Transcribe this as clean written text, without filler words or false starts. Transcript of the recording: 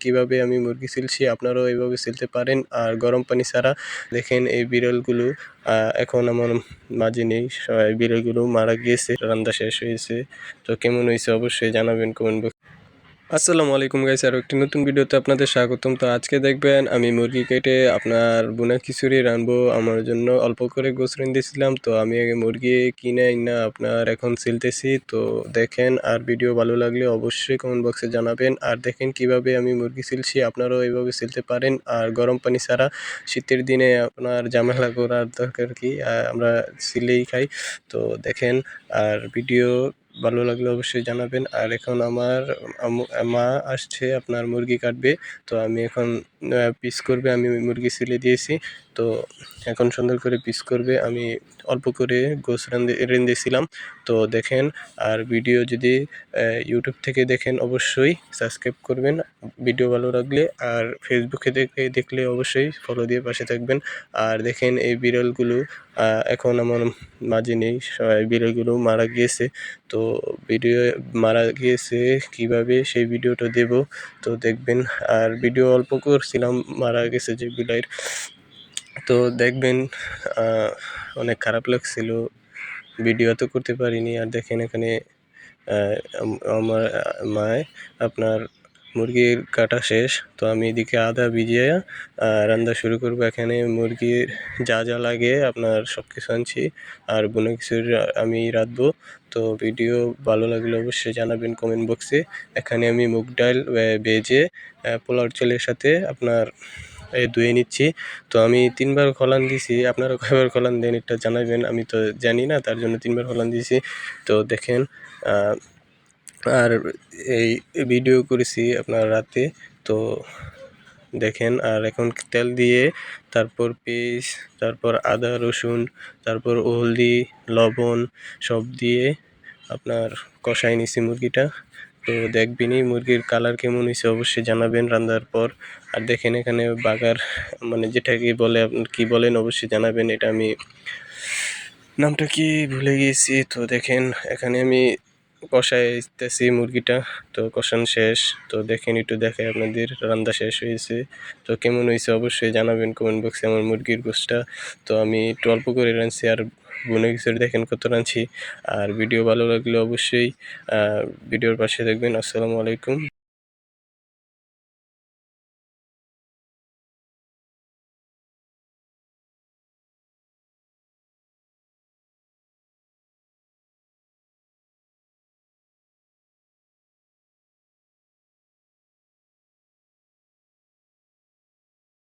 কিভাবে আমি মুরগি ছিলছি আপনারাও এইভাবে ছিলতে পারেন। আর গরম পানি ছাড়া দেখেন এই বিড়ালগুলো এখন আমার মাঝে নেই। বিড়ালগুলো মারা গিয়েছে, রান্না শেষ হয়েছে। তো কেমন হয়েছে অবশ্যই জানাবেন কমেন্ট বক্সে। আসসালামু আলাইকুম গাইস, আরও একটি নতুন ভিডিওতে আপনাদের স্বাগতম। তো আজকে দেখবেন আমি মুরগি কেটে আপনার বুনা খিচুড়ি রানবো। আমার জন্য অল্প করে গোছ দিয়েছিলাম। তো আমি আগে মুরগি কিনে না আপনার এখন ছিলতেছি। তো দেখেন, আর ভিডিও ভালো লাগলে অবশ্যই কমেন্ট বক্সে জানাবেন। আর দেখেন কিভাবে আমি মুরগি ছিলছি, আপনারাও এইভাবে ছিলতে পারেন। আর গরম পানি ছাড়া শীতের দিনে আপনার ঝামেলা করার দরকার কি, আমরা ছিলেই খাই। তো দেখেন, আর ভিডিও ভালো লাগলে অবশ্যই জানাবেন। আর এখন আমার মা আসছে আপনার মুরগি কাটবে। তো আমি এখন পিস করবে, আমি মুরগি ছিলে দিয়েছি। তো এখন সুন্দর করে পিস করবে। আমি অল্প করে গোছ রেঁধেছিলাম। তো দেখেন, আর ভিডিও যদি ইউটিউব থেকে দেখেন অবশ্যই সাবস্ক্রাইব করবেন ভিডিও ভালো লাগলে। আর ফেসবুকে দেখলে অবশ্যই ফলো দিয়ে পাশে থাকবেন। আর দেখেন এই বিড়ালগুলো এখন আমার মাঝে নেই। বিড়ালগুলো মারা গিয়েছে। তো ভিডিও মারা গিয়েছে কিভাবে সেই ভিডিওটা দেব, তো দেখবেন। আর ভিডিও অল্প করছিলাম মারা গেছে যে বিড়াল, তো দেখবেন। অনেক খারাপ লাগছিল, ভিডিও তো করতে পারিনি। আর দেখেন এখানে আমার মায় আপনার মুরগির কাটা শেষ। তো আমি এদিকে আদা ভিজিয়ে রান্না শুরু করবো। এখানে মুরগির যা যা লাগে আপনার সব কিছু আনছি। আর কোনো কিছুর আমি রাঁধবো। তো ভিডিও ভালো লাগলে অবশ্যই জানাবেন কমেন্ট বক্সে। এখানে আমি মুগ ডাল ভেজে পোলাও চালের সাথে আপনার ধুয়ে নিচ্ছি। তো আমি 3 বার ফলান দিয়েছি, আপনারা কয়বার ফলান দেন এটা জানাবেন। আমি তো জানি না, তার জন্য 3 বার ফলান দিয়েছি। তো দেখেন, আর এই ভিডিও করেছি আপনার রাতে। তো দেখেন, আর এখন তেল দিয়ে তারপর পেঁয়াজ, তারপর আদা রসুন, তারপর হলদি লবণ সব দিয়ে আপনার কষাই নিছি মুরগিটা। তো দেখবেনই মুরগির কালার কেমন হয়েছে অবশ্যই জানাবেন রান্নার পর। আর দেখেন এখানে বাগার মানে যেটাকে বলে আপনার কী বলেন অবশ্যই জানাবেন। এটা আমি নামটা কি ভুলে গিয়েছি। তো দেখেন এখানে আমি কষাইতেছি মুরগিটা। তো কষানো শেষ। তো দেখেন, একটু দেখাই আপনাদের, রান্না শেষ হয়েছে। তো কেমন হয়েছে অবশ্যই জানাবেন কমেন্ট বক্সে আমার মুরগির গোশটা। তো আমি একটু অল্প করে রাঁধছি, আর বুনে খিচুড়ি দেখেন কত রাঁধছি। আর ভিডিও ভালো লাগলে অবশ্যই ভিডিওর পাশে দেখবেন। আসসালামু আলাইকুম।